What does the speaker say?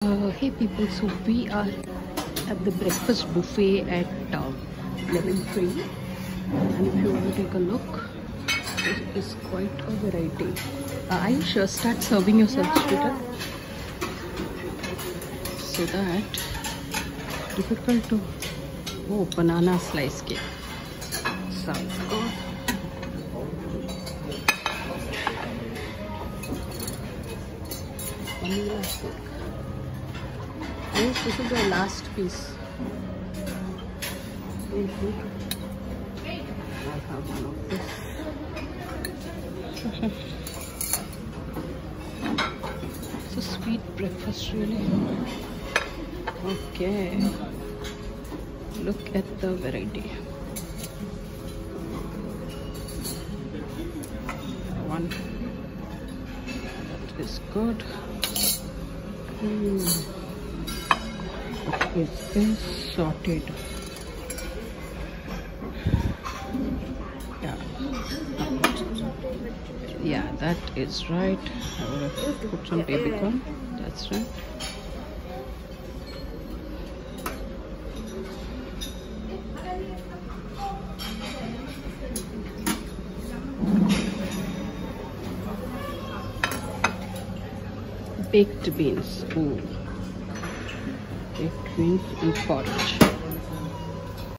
Hey people, so we are at the breakfast buffet at Lemon Tree, and if you want to take a look, it is quite a variety. Ayush, start serving yourself, sweetheart, so that difficult to. Oh, banana slice cake sounds good. Vanilla cake. Yes, this is the last piece. I'll have one of this. It's a sweet breakfast, really. Okay. Look at the variety. One. That is good. It is sorted. Yeah, that is right. I would have put some baby corn. That's right. Baked beans. Ooh. Baked beans and porridge.